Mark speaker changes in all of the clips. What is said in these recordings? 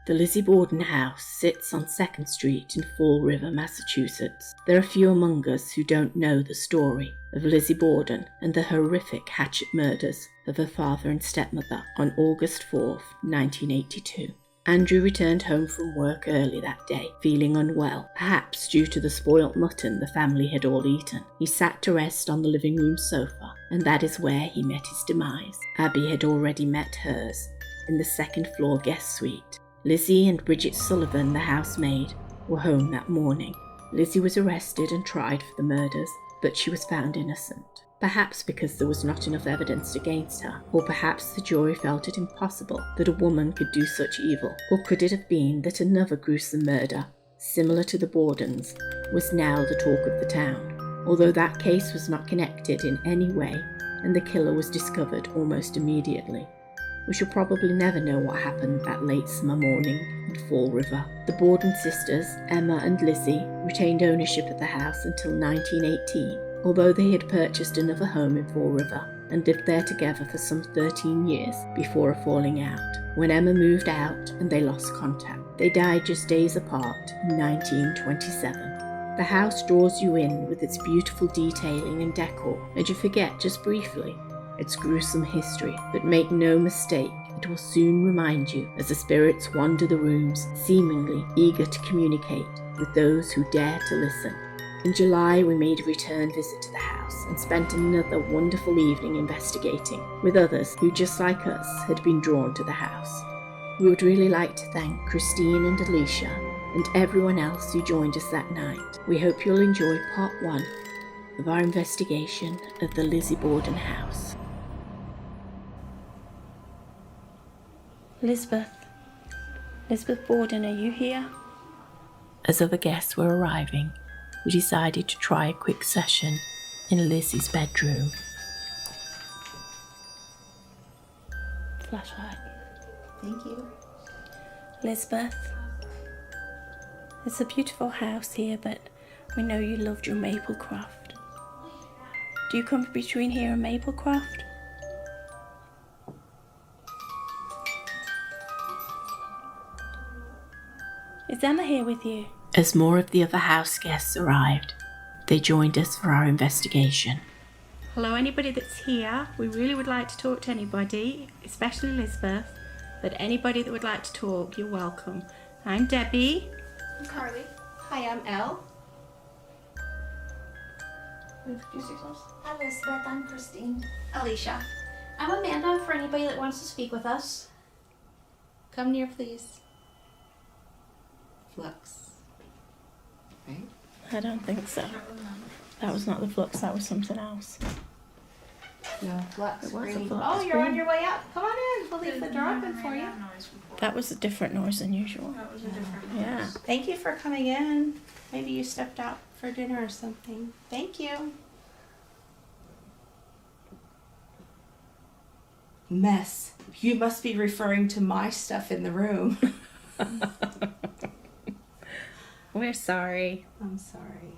Speaker 1: The Lizzie Borden house sits on 2nd Street in Fall River, Massachusetts. There are few among us who don't know the story of Lizzie Borden and the horrific hatchet murders of her father and stepmother on August 4th, 1982. Andrew returned home from work early that day, feeling unwell, perhaps due to the spoilt mutton the family had all eaten. He sat to rest on the living room sofa, and that is where he met his demise. Abby had already met hers in the 2nd floor guest suite. Lizzie and Bridget Sullivan, the housemaid, were home that morning. Lizzie was arrested and tried for the murders, but she was found innocent. Perhaps because there was not enough evidence against her, or perhaps the jury felt it impossible that a woman could do such evil, or could it have been that another gruesome murder, similar to the Bordens, was now the talk of the town, although that case was not connected in any way and the killer was discovered almost immediately. We shall probably never know what happened that late summer morning in Fall River. The Borden sisters, Emma and Lizzie, retained ownership of the house until 1918, although they had purchased another home in Fall River and lived there together for some 13 years before a falling out, when Emma moved out and they lost contact. They died just days apart in 1927. The house draws you in with its beautiful detailing and decor, and you forget just briefly its gruesome history, but make no mistake, it will soon remind you as the spirits wander the rooms, seemingly eager to communicate with those who dare to listen. In July, we made a return visit to the house and spent another wonderful evening investigating with others who, just like us, had been drawn to the house. We would really like to thank Christine and Alicia and everyone else who joined us that night. We hope you'll enjoy part 1 of our investigation of the Lizzie Borden house.
Speaker 2: Elizabeth Borden, are you here?
Speaker 1: As other guests were arriving, we decided to try a quick session in Lizzie's bedroom.
Speaker 2: Flashlight.
Speaker 3: Thank you.
Speaker 2: Elizabeth, it's a beautiful house here, but we know you loved your Maplecroft. Do you come between here and Maplecroft? Is Emma here with you?
Speaker 1: As more of the other house guests arrived, they joined us for our investigation.
Speaker 2: Hello, anybody that's here. We really would like to talk to anybody, especially Elizabeth, but anybody that would like to talk, you're welcome. I'm Debbie.
Speaker 3: I'm Carly. Hi, I'm Elle. Introduce yourselves.
Speaker 4: Hi, Elizabeth. I'm Christine.
Speaker 3: Alicia. I'm Amanda, for anybody that wants to speak with us. Come near, please. Flux. Right?
Speaker 2: I don't think so. That was not the Flux, that was something else.
Speaker 3: No, Flux.
Speaker 2: It was a
Speaker 3: Screen.
Speaker 2: Flux
Speaker 3: Oh, you're
Speaker 2: screen.
Speaker 3: on your way up. Come on in. We'll leave the door open for you.
Speaker 2: That was a different noise than usual.
Speaker 5: That was a different
Speaker 2: Yeah.
Speaker 3: Thank you for coming in. Maybe you stepped out for dinner or something. Thank you. Mess. You must be referring to my stuff in the room.
Speaker 2: We're sorry.
Speaker 3: I'm sorry.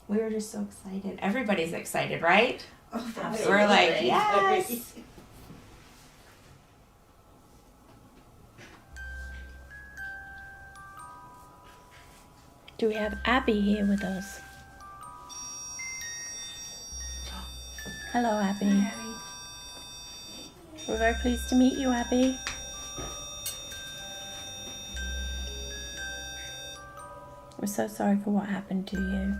Speaker 3: We were just so excited. Everybody's excited, right?
Speaker 4: Oh,
Speaker 3: We're like, yes.
Speaker 2: Do we have Abby here with us? Hello, Abby. We're very pleased to meet you, Abby. We're so sorry for what happened to you.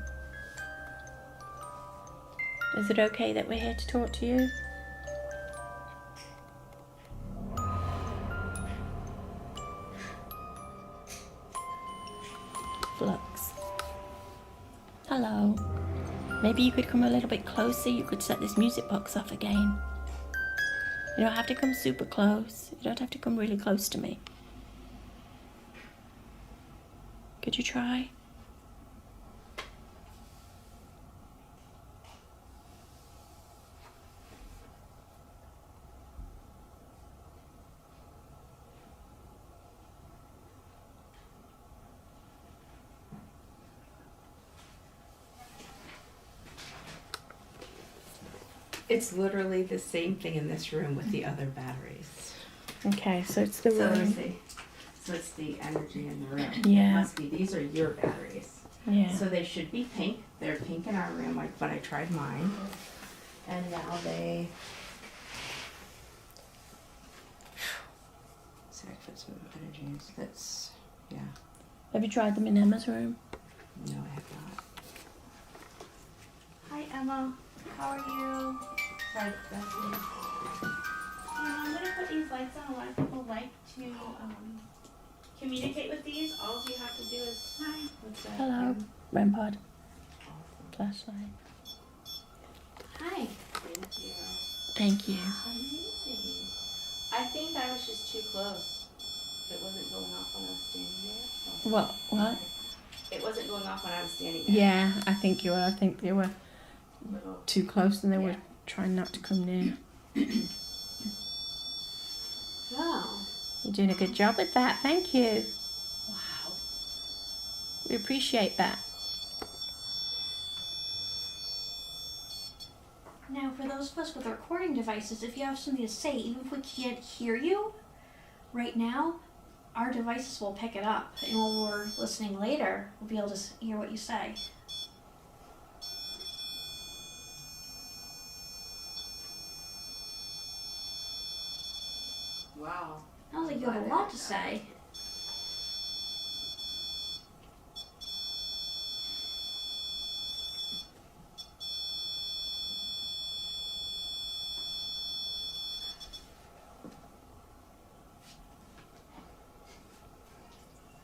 Speaker 2: Is it okay that we're here to talk to you? Flux. Hello. Maybe you could come a little bit closer. You could set this music box off again. You don't have to come super close. You don't have to come really close to me. Could you try?
Speaker 3: It's literally the same thing in this room with the other batteries.
Speaker 2: Okay, so it's the
Speaker 3: So
Speaker 2: room.
Speaker 5: So it's the energy in the room.
Speaker 2: Yeah.
Speaker 5: Must be. These are your batteries.
Speaker 2: Yeah.
Speaker 5: So they should be pink. They're pink in our room, like when I tried mine. And now they. So I put some energies. That's, yeah.
Speaker 2: Have you tried them in Emma's room?
Speaker 5: No, I have not.
Speaker 3: Hi, Emma. How are you?
Speaker 5: Sorry, that's me.
Speaker 3: I'm gonna put these lights on. A lot of people like to communicate with these. All you have to do is hi. What's that?
Speaker 2: Hello. REM pod. Flashlight.
Speaker 3: Hi.
Speaker 5: Thank you.
Speaker 2: Thank you.
Speaker 5: Amazing. I think I was just too close. It wasn't going off when I was standing there. So
Speaker 2: What?
Speaker 5: It wasn't going off when I was standing there.
Speaker 2: Yeah, I think you were. I think they were
Speaker 5: Little.
Speaker 2: too close and they were
Speaker 5: Yeah.
Speaker 2: trying not to come near.
Speaker 3: Wow.
Speaker 2: You're doing a good job with that. Thank you.
Speaker 3: Wow.
Speaker 2: We appreciate that.
Speaker 3: Now, for those of us with recording devices, if you have something to say, even if we can't hear you right now, our devices will pick it up. And when we're listening later, we'll be able to hear what you say.
Speaker 5: Wow.
Speaker 3: Sounds like you have a lot to say.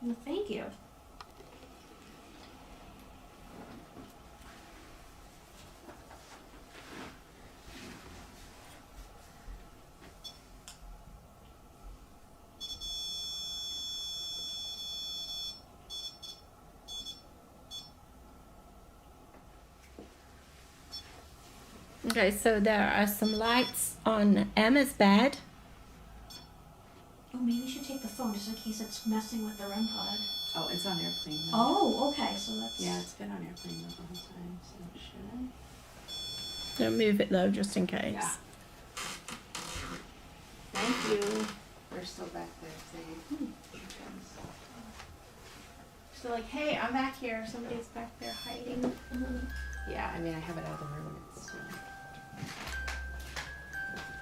Speaker 3: Well, thank you.
Speaker 2: Okay, so there are some lights on Emma's bed.
Speaker 3: Oh, maybe we should take the phone just in case it's messing with the REM pod.
Speaker 5: Oh, it's on airplane mode.
Speaker 3: Oh, okay, so that's...
Speaker 5: Yeah, it's been on airplane mode the whole time, so it should.
Speaker 2: Don't move it though, just in case.
Speaker 5: Yeah. Thank you. We're still back there saying,
Speaker 3: So like, hey, I'm back here. Somebody's back there hiding.
Speaker 5: Yeah, I mean, I have it out of the room and it's still.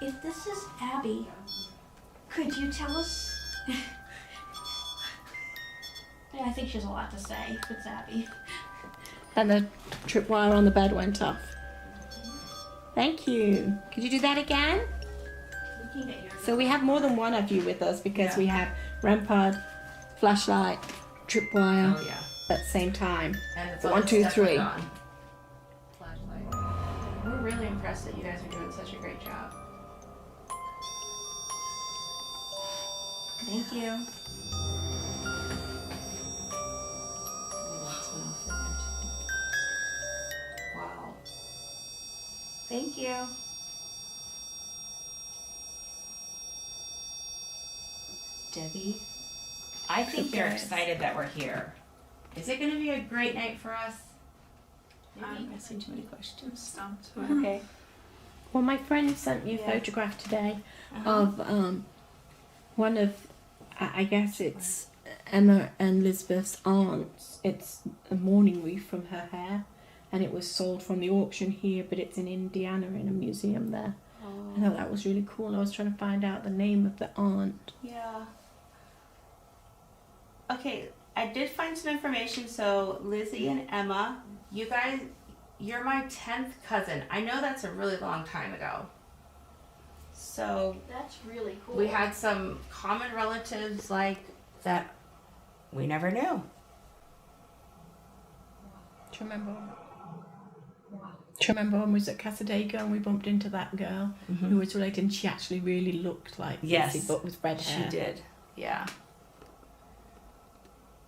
Speaker 3: If this is Abby, could you tell us? Yeah, I think she has a lot to say. If it's Abby.
Speaker 2: And the tripwire on the bed went off. Thank you. Could you do that again?
Speaker 3: We can get your...
Speaker 2: So we have more than one of you with us because we have REM pod, flashlight, tripwire
Speaker 5: Oh, yeah.
Speaker 2: at the same time.
Speaker 5: And it's
Speaker 2: 1, 2, 3.
Speaker 5: Flashlight. We're really impressed that you guys are doing such a great job.
Speaker 3: Thank you.
Speaker 5: Lights went off in there too. Wow. Thank you. Debbie, I think they're excited that we're here. Is it going to be a great night for us?
Speaker 2: I'm asking too many questions.
Speaker 6: Stumped.
Speaker 2: Okay. Well, my friend sent me a photograph today of one of, I guess it's Emma and Elizabeth's aunts. It's a mourning wreath from her hair, and it was sold from the auction here, but it's in Indiana in a museum there. I thought that was really cool. I was trying to find out the name of the aunt.
Speaker 6: Yeah. Okay, I did find some information. So Lizzie and Emma, you guys, you're my 10th cousin. I know that's a really long time ago. So
Speaker 3: That's really cool.
Speaker 5: We had some common relatives like that we never knew.
Speaker 2: Do you remember? Do you remember when we was at Casadega and we bumped into that girl who was related and she actually really looked like
Speaker 5: Yes,
Speaker 2: Lizzie, but with red hair?
Speaker 5: She did. Yeah.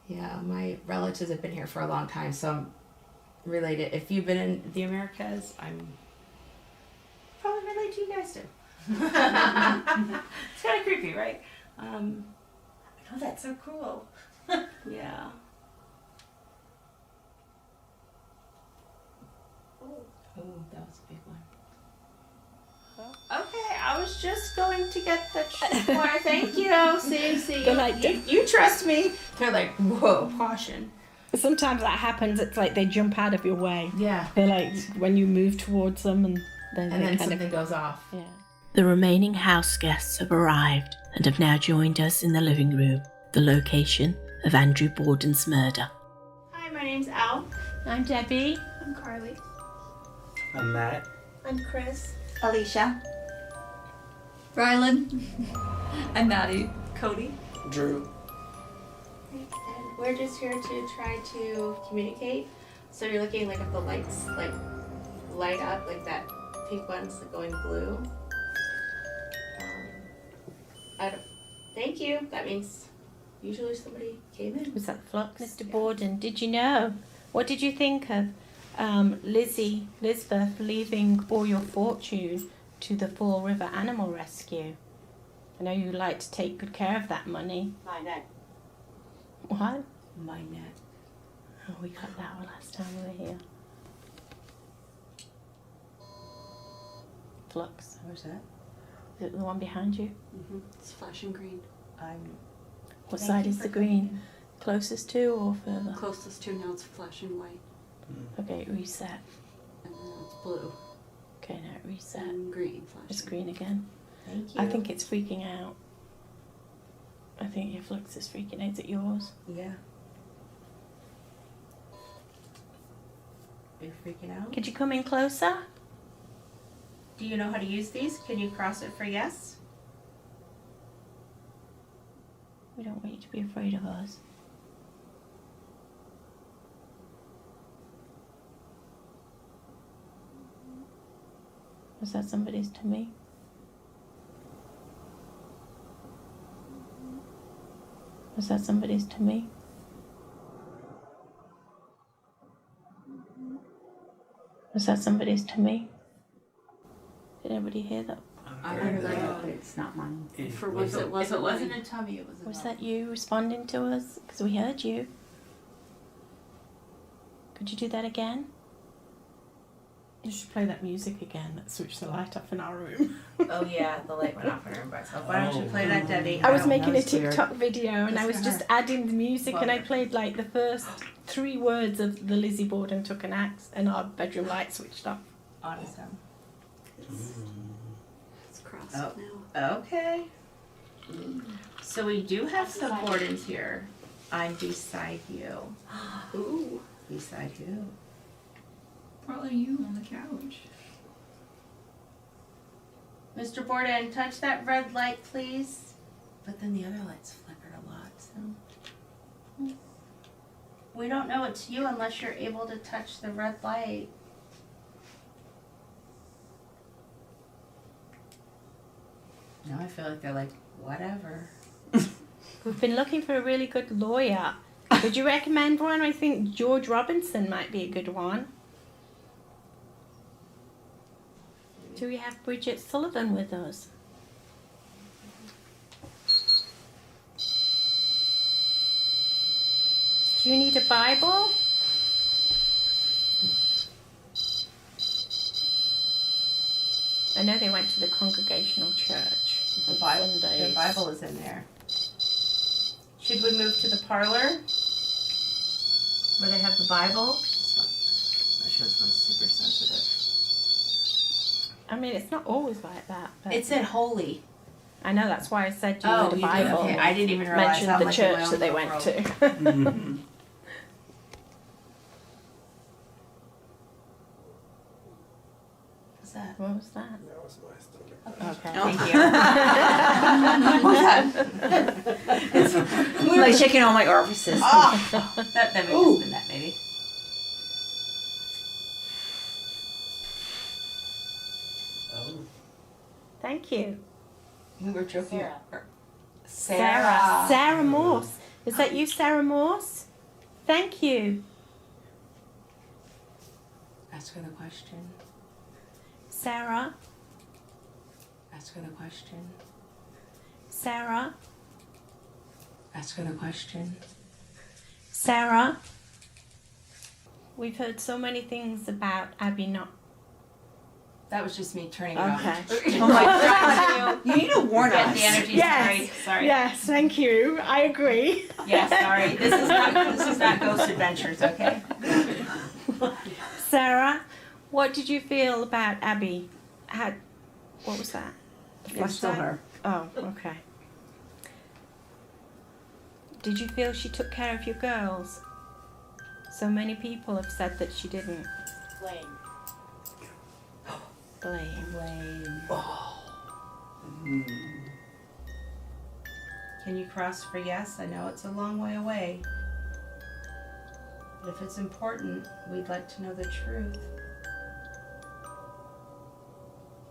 Speaker 5: Yeah, my relatives have been here for a long time, so I'm related. If you've been in the Americas, I'm probably related to you guys too. It's kind of creepy, right?
Speaker 6: oh, that's so cool.
Speaker 5: Yeah. Oh, that was a big one.
Speaker 6: Okay, I was just going to get the why, thank you. See,
Speaker 2: They're like,
Speaker 6: you trust me. They're like, whoa, caution.
Speaker 2: sometimes that happens. It's like they jump out of your way.
Speaker 6: Yeah.
Speaker 2: They're like when you move towards them, and then
Speaker 6: And
Speaker 2: they
Speaker 6: then
Speaker 2: kind
Speaker 6: something goes off.
Speaker 2: of, yeah.
Speaker 1: The remaining house guests have arrived and have now joined us in the living room, the location of Andrew Borden's murder.
Speaker 6: Hi, my name's Al.
Speaker 2: I'm Debbie.
Speaker 3: I'm Carly.
Speaker 7: I'm Matt.
Speaker 4: I'm Chris.
Speaker 8: Alicia.
Speaker 9: Rylan. I'm Maddie. Cody.
Speaker 7: Drew.
Speaker 5: And we're just here to try to communicate. So you're looking like if the lights like light up, like that pink one's going blue. Thank you. That means usually somebody came in.
Speaker 2: Was that Flux? Mr. Borden, did you know? What did you think of Lisbeth leaving all your fortune to the Fall River Animal Rescue? I know you like to take good care of that money.
Speaker 8: My neck.
Speaker 2: What?
Speaker 5: My neck.
Speaker 2: Oh, we got that one last time we were here. Flux.
Speaker 5: Where's that?
Speaker 2: Is it the one behind you?
Speaker 8: Mm-hmm. It's flashing green.
Speaker 2: What side is the green? Closest to or further?
Speaker 8: Closest to now it's flashing white.
Speaker 2: Okay, reset.
Speaker 8: And then it's blue.
Speaker 2: Okay, now reset.
Speaker 8: And green flashing.
Speaker 2: It's green again.
Speaker 5: Thank you.
Speaker 2: I think it's freaking out. I think your Flux is freaking out. Is it yours?
Speaker 5: Yeah. Are you freaking out?
Speaker 2: Could you come in closer?
Speaker 6: Do you know how to use these? Can you cross it for yes?
Speaker 2: We don't want you to be afraid of us. Was that somebody's to me? Was that somebody's to me? Was that somebody's to me? Did anybody hear that?
Speaker 5: I heard it, but it's not mine.
Speaker 8: For once it wasn't.
Speaker 6: If it wasn't a tummy, it was a
Speaker 2: Was
Speaker 6: dog.
Speaker 2: that you responding to us? Because we heard you. Could you do that again? You should play that music again. Let's switch the light off in our room.
Speaker 6: Oh yeah, the light went off in her by itself. Why don't you play that, Debbie?
Speaker 2: I was
Speaker 5: don't
Speaker 2: making
Speaker 5: know,
Speaker 2: a
Speaker 5: it's weird.
Speaker 2: TikTok video and I
Speaker 6: Good
Speaker 2: was
Speaker 6: for
Speaker 2: just
Speaker 6: her.
Speaker 2: adding the music and I
Speaker 6: Well.
Speaker 2: played like the first 3 words of the Lizzie Borden took an axe and our bedroom light switched off.
Speaker 6: Awesome.
Speaker 8: It's crossed
Speaker 6: Oh.
Speaker 8: now.
Speaker 6: Okay. So we do have some Bordens here. I'm beside you.
Speaker 8: Ooh.
Speaker 6: Beside you.
Speaker 9: Probably you on the couch.
Speaker 6: Mr. Borden, touch that red light, please. But then the other lights flickered a lot, so. We don't know it's you unless you're able to touch the red light. Now I feel like they're like, whatever.
Speaker 2: We've been looking for a really good lawyer. Would you recommend one? I think George Robinson might be a good one. Do we have Bridget Sullivan with us? Do you need a Bible? I know they went to the Congregational Church
Speaker 6: The
Speaker 2: on
Speaker 6: Bible,
Speaker 2: Sundays.
Speaker 6: the Bible is in there. Should we move to the parlor? Where they have the Bible? This one's super sensitive.
Speaker 2: I mean, it's not always like that. But
Speaker 6: It's in holy.
Speaker 2: I know, that's why I said you
Speaker 6: Oh,
Speaker 2: need a
Speaker 6: you
Speaker 2: Bible.
Speaker 6: did? Okay, I didn't even realize
Speaker 2: Mentioned
Speaker 6: how
Speaker 2: the
Speaker 6: much in my
Speaker 2: church
Speaker 6: own
Speaker 2: that they
Speaker 6: little
Speaker 2: went
Speaker 6: world.
Speaker 2: to.
Speaker 6: What's that?
Speaker 2: What was that?
Speaker 7: That was my stomach.
Speaker 2: Okay.
Speaker 6: Thank you.
Speaker 8: Like checking all my orifices.
Speaker 6: That we can spin that maybe.
Speaker 7: Oh.
Speaker 2: Thank you.
Speaker 5: We were joking.
Speaker 2: Sarah. Sarah Morse. Is that you, Sarah Morse? Thank you.
Speaker 5: Ask her the question.
Speaker 2: Sarah.
Speaker 5: Ask her the question.
Speaker 2: Sarah.
Speaker 5: Ask her the question.
Speaker 2: Sarah. We've heard so many things about Abby not
Speaker 6: That was just me turning it off.
Speaker 8: Okay. Oh my God. You need to warn
Speaker 6: Get
Speaker 8: us.
Speaker 6: the energy.
Speaker 10: Yes.
Speaker 6: Sorry.
Speaker 10: Yes, thank you. I agree.
Speaker 6: Yes, sorry. This is not Ghost Adventures, okay?
Speaker 10: Sarah, what did you feel about Abby? What was that?
Speaker 8: It's still her.
Speaker 10: Oh, okay. Did you feel she took care of your girls? So many people have said that she didn't.
Speaker 8: Blame.
Speaker 10: Blame.
Speaker 6: Can you cross for yes? I know it's a long way away. But if it's important, we'd like to know the truth.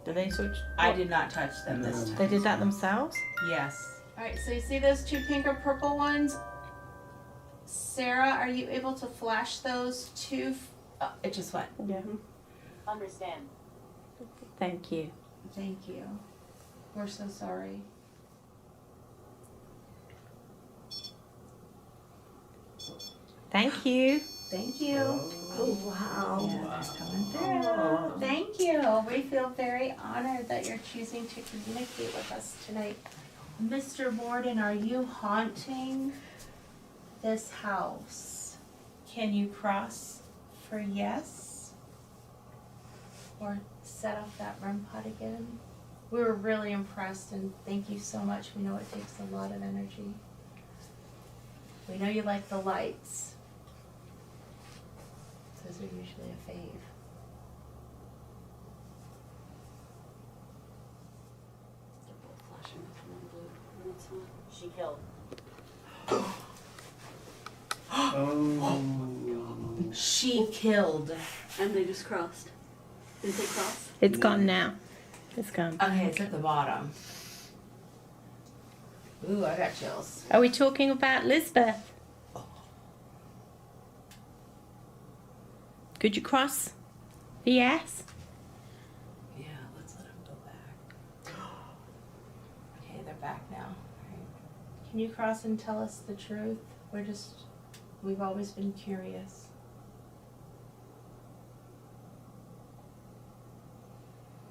Speaker 10: Did they switch?
Speaker 6: I did not touch them this time.
Speaker 10: They did that themselves?
Speaker 6: Yes.
Speaker 5: Alright, so you see those 2 pink or purple ones? Sarah, are you able to flash those 2?
Speaker 6: It just went.
Speaker 10: Yeah.
Speaker 8: Understand.
Speaker 10: Thank you.
Speaker 6: Thank you. We're so sorry.
Speaker 10: Thank you.
Speaker 6: Thank you.
Speaker 8: Oh, wow.
Speaker 6: Yeah, it's coming through. Thank you. We feel very honored that you're choosing to communicate with us tonight. Mr. Borden, are you haunting this house? Can you cross for yes? Or set off that REM pod again? We were really impressed and thank you so much. We know it takes a lot of energy. We know you like the lights. Those are usually a fave.
Speaker 8: They're both flashing with one blue. And it's not. She killed.
Speaker 7: Oh.
Speaker 6: She killed.
Speaker 8: And they just crossed. Did they cross?
Speaker 10: It's gone now. It's gone.
Speaker 6: Okay, it's at the bottom. Ooh, I got chills.
Speaker 10: Are we talking about Lisbeth? Could you cross the yes?
Speaker 6: Yeah, let's let them go back. Okay, they're back now. Right. Can you cross and tell us the truth? We've always been curious.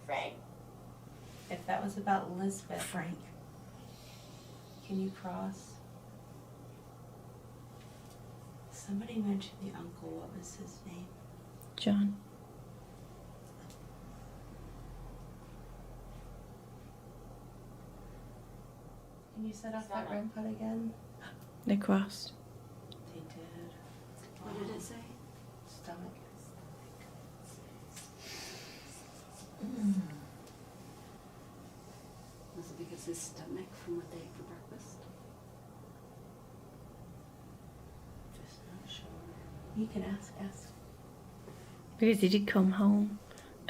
Speaker 8: Frank.
Speaker 6: If that was about Lisbeth.
Speaker 8: Frank.
Speaker 6: Can you cross? Somebody mentioned the uncle. What was his name?
Speaker 10: John.
Speaker 6: Can you set off that REM pod again?
Speaker 10: They crossed.
Speaker 6: They did.
Speaker 8: What did it say?
Speaker 6: Stomach.
Speaker 8: Was it because his stomach from what they ate for breakfast?
Speaker 6: Just not sure. You can ask.
Speaker 10: Because he did come home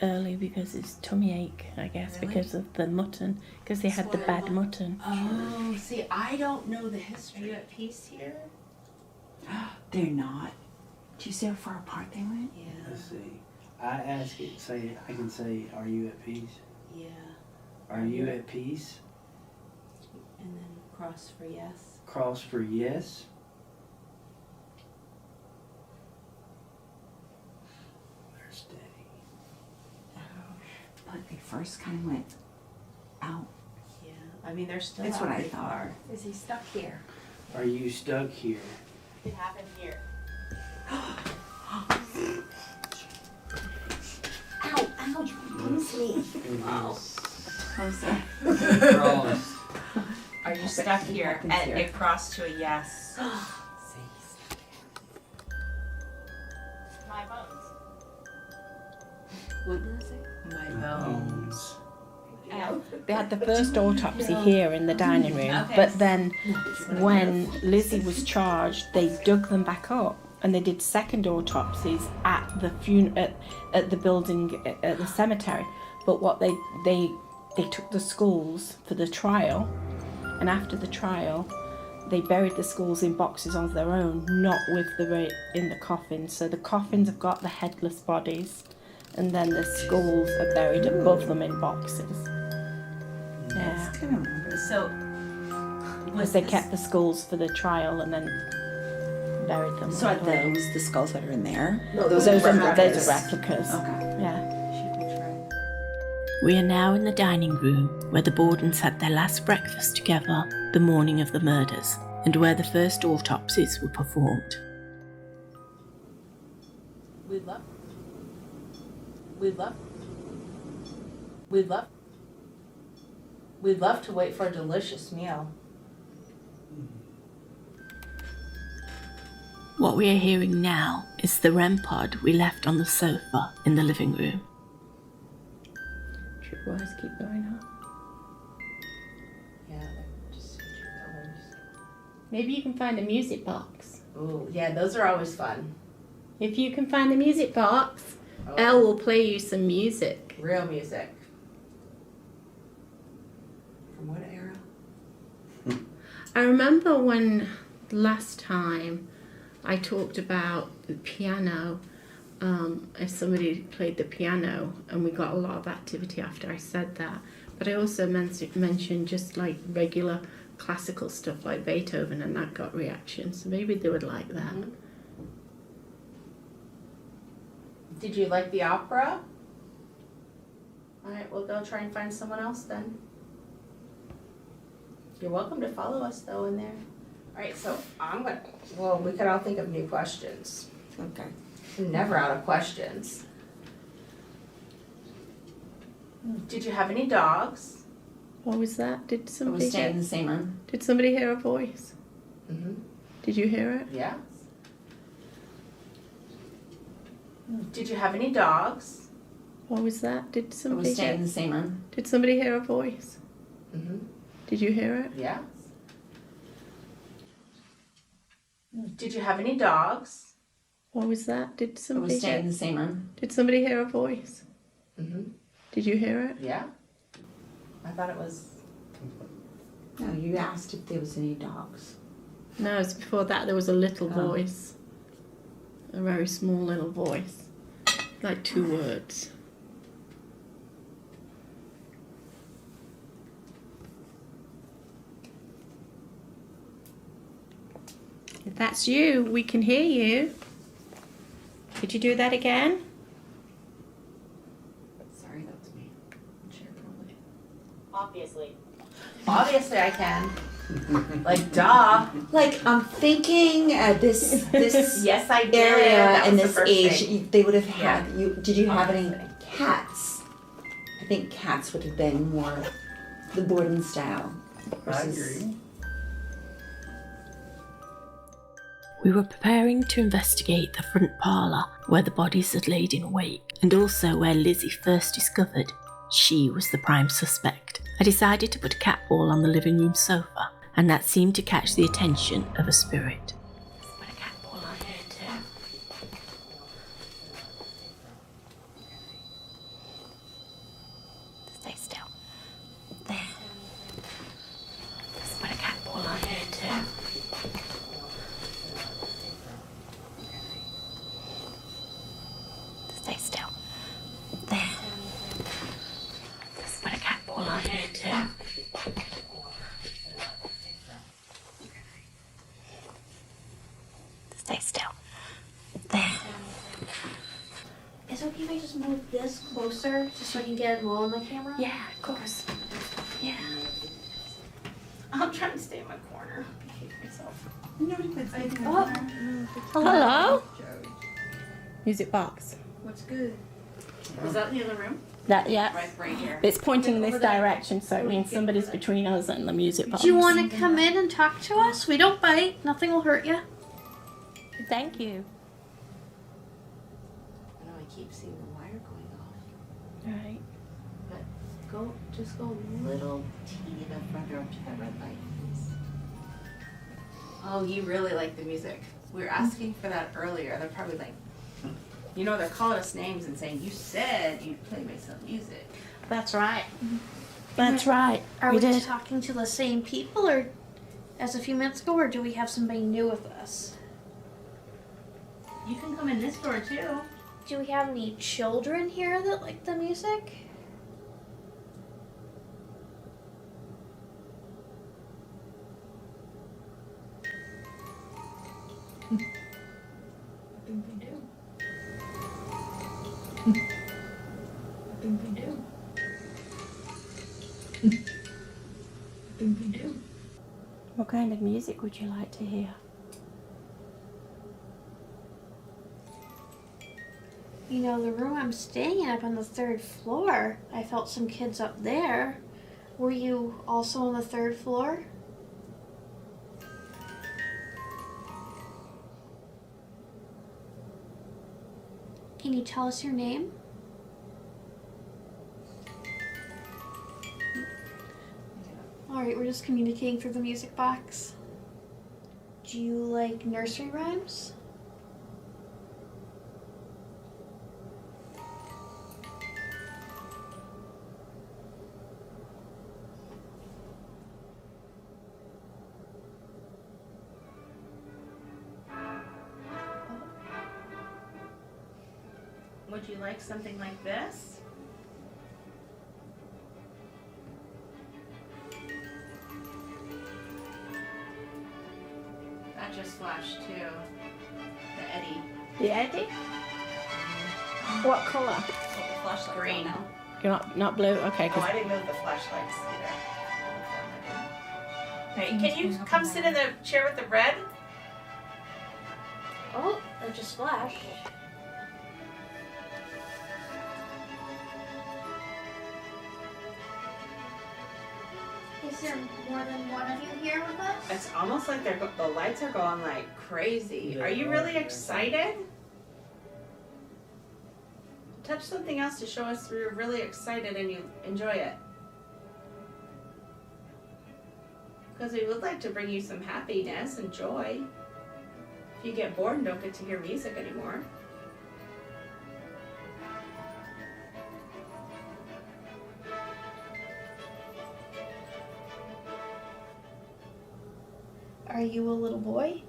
Speaker 10: early because his tummy ache, I guess,
Speaker 6: Really?
Speaker 10: because of the mutton. Because they had the bad mutton.
Speaker 6: Oh, see, I don't know the history. Are you at peace here?
Speaker 8: They're not. Do you see how far apart they went?
Speaker 6: Yeah.
Speaker 7: Let's see. I ask it, I can say, are you at peace?
Speaker 6: Yeah.
Speaker 7: Are you at peace?
Speaker 6: And then cross for yes.
Speaker 7: Cross for yes. They're steady.
Speaker 8: But they first kind of went out.
Speaker 6: Yeah. I mean, they're still
Speaker 8: That's
Speaker 6: out
Speaker 8: what I
Speaker 6: pretty
Speaker 8: thought.
Speaker 6: far.
Speaker 5: Is he stuck here?
Speaker 7: Are you stuck here?
Speaker 8: It happened here. Ow, ow, you bruised me.
Speaker 7: Cross.
Speaker 6: Are you stuck here?
Speaker 8: happens
Speaker 6: And
Speaker 8: here.
Speaker 6: it crossed to a yes.
Speaker 8: My bones. What did I say?
Speaker 6: My bones.
Speaker 10: They had the first autopsy here in the dining room,
Speaker 6: Okay.
Speaker 10: but then when Lizzie was charged, they dug them back up and they did second autopsies at the at the building at the cemetery. But what they took the skulls for the trial, and after the trial, they buried the skulls in boxes of their own, not with in the coffins. So the coffins have got the headless bodies, and then the skulls are buried above them in boxes. Yeah,
Speaker 6: So,
Speaker 10: because they kept the skulls for the trial and then buried them.
Speaker 8: So are those the skulls that are in there?
Speaker 10: Those are replicas.
Speaker 8: Okay.
Speaker 10: Yeah.
Speaker 6: Should we try?
Speaker 1: We are now in the dining room where the Bordens had their last breakfast together the morning of the murders, and where the first autopsies were performed.
Speaker 11: We'd love to wait for a delicious meal.
Speaker 1: What we are hearing now is the REM pod we left on the sofa in the living room.
Speaker 10: Tripwires keep going up.
Speaker 11: Yeah, they're just true colors.
Speaker 10: Maybe you can find a music box.
Speaker 11: Ooh, yeah, those are always fun.
Speaker 10: If you can find the music box,
Speaker 11: Oh.
Speaker 10: Elle will play you some music.
Speaker 11: Real music. From what era?
Speaker 10: I remember when last time I talked about the piano, if somebody played the piano, and we got a lot of activity after I said that. But I also mentioned just like regular classical stuff like Beethoven, and that got reactions. So maybe they would like that.
Speaker 11: Mm-hmm. Did you like the opera? All right, we'll go try and find someone else then. You're welcome to follow us though in there. All right, so we could all think of new questions.
Speaker 10: Okay.
Speaker 11: I'm never out of questions. Did you have any dogs?
Speaker 10: What was that? Did
Speaker 8: I
Speaker 10: somebody
Speaker 8: was staying in
Speaker 10: hear?
Speaker 8: the same room.
Speaker 10: Did somebody hear a voice?
Speaker 11: Mm-hmm.
Speaker 10: Did you hear it?
Speaker 11: Yeah. Did you have any dogs?
Speaker 10: What was that? Did
Speaker 8: I
Speaker 10: somebody
Speaker 8: was staying
Speaker 10: hear?
Speaker 8: in the same room.
Speaker 10: Did somebody hear a voice?
Speaker 11: Mm-hmm.
Speaker 10: Did you hear it?
Speaker 11: Yeah. Did you have any dogs?
Speaker 10: What was that? Did
Speaker 8: I
Speaker 10: somebody
Speaker 8: was staying in
Speaker 10: hear?
Speaker 8: the same room.
Speaker 10: Did somebody hear a voice?
Speaker 11: Mm-hmm.
Speaker 10: Did you hear it?
Speaker 11: Yeah. I thought it was.
Speaker 8: No, you asked if there was any dogs.
Speaker 10: No, it's before that there was a little
Speaker 8: Oh.
Speaker 10: voice. A very small little voice. Like 2 words. If that's you, we can hear you. Could you do that again?
Speaker 8: Sorry, that was me. Share probably.
Speaker 11: Obviously I can. Like, duh.
Speaker 8: Like, I'm thinking this
Speaker 11: Yes, I did.
Speaker 8: area
Speaker 11: That
Speaker 8: and
Speaker 11: was the
Speaker 8: this
Speaker 11: first
Speaker 8: age,
Speaker 11: thing.
Speaker 8: they would have had.
Speaker 11: Yeah.
Speaker 8: Did you have any
Speaker 11: Obviously.
Speaker 8: cats? I think cats would have been more the Borden style.
Speaker 7: I
Speaker 8: Versus,
Speaker 7: agree.
Speaker 1: We were preparing to investigate the front parlour where the bodies had laid in wake, and also where Lizzie first discovered she was the prime suspect. I decided to put a cat ball on the living room sofa, and that seemed to catch the attention of a spirit.
Speaker 10: Put a cat ball on here too. Stay still. There. Let's put a cat ball on here too. Stay still. There. Let's put a cat ball on here too. Stay still. There.
Speaker 3: Is it okay if I just move this closer just so I can get it all on the camera?
Speaker 10: Yeah, of course. Yeah.
Speaker 6: I'm trying to stay in my corner.
Speaker 10: Hello? Music box.
Speaker 6: What's good? Was that in the other room?
Speaker 10: That, yeah.
Speaker 6: Right here.
Speaker 10: It's pointing this direction, so it means somebody's between us and the music box.
Speaker 3: Do you want to come in and talk to us? We don't bite. Nothing will hurt you.
Speaker 10: Thank you.
Speaker 11: I know I keep seeing the wire going off.
Speaker 10: Right.
Speaker 11: But just go a little teeny bit further up to that red light, please. Oh, you really like the music. We were asking for that earlier. They're probably like, they're calling us names and saying, you said you'd play me some music.
Speaker 10: That's right. That's right.
Speaker 3: Are
Speaker 10: We
Speaker 3: we
Speaker 10: did.
Speaker 3: talking to the same people or as a few minutes ago, or do we have somebody new with us?
Speaker 6: You can come in this door too.
Speaker 3: Do we have any children here that like the music?
Speaker 9: I think they do. I think they do.
Speaker 2: kind of music would you like to hear?
Speaker 3: You know, the room I'm staying in up on the 3rd floor, I felt some kids up there. Were you also on the 3rd floor? Can you tell us your name? Alright, we're just communicating through the music box. Do you like nursery rhymes?
Speaker 6: Would you like something like this? That just flashed too. The Eddie.
Speaker 10: The Eddie? What colour?
Speaker 11: The flashlight.
Speaker 6: Green.
Speaker 11: Now.
Speaker 10: You're not blue? Okay.
Speaker 6: Oh, I didn't move the flashlights either. Hey, can you come sit in the chair with the red?
Speaker 3: Oh, that just flashed. Is there more than one of you here with us?
Speaker 6: It's almost like the lights are going like crazy. Are you really excited? Touch something else to show us you're really excited and you enjoy it. Because we would like to bring you some happiness and joy. If you get bored and don't get to hear music anymore.
Speaker 3: Are you a little boy?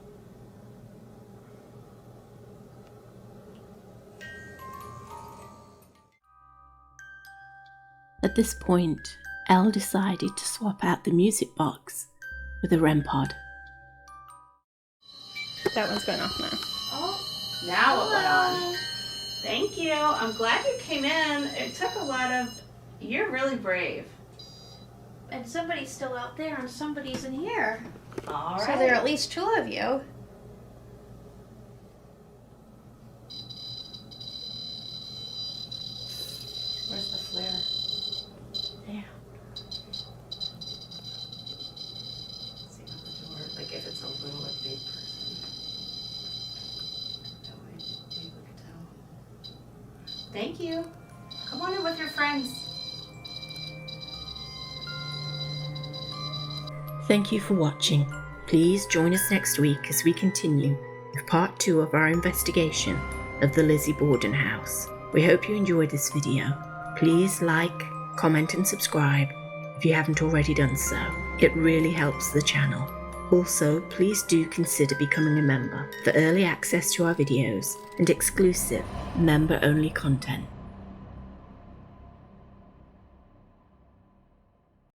Speaker 1: At this point, Elle decided to swap out the music box with a REM pod.
Speaker 10: That one's going off now.
Speaker 3: Oh,
Speaker 6: Now it went on. Thank you. I'm glad you came in. It took a lot of... You're really brave.
Speaker 3: and somebody's still out there and somebody's in here.
Speaker 6: All right.
Speaker 3: So there are at least two of you.
Speaker 6: Where's the flare?
Speaker 3: There.
Speaker 6: See on the door, like if it's a little or big person. That way maybe we can tell. Thank you. Come on in with your friends.
Speaker 1: Thank you for watching. Please join us next week as we continue with part 2 of our investigation of the Lizzie Borden house. We hope you enjoyed this video. Please like, comment and subscribe if you haven't already done so. It really helps the channel. Also, please do consider becoming a member for early access to our videos and exclusive member-only content.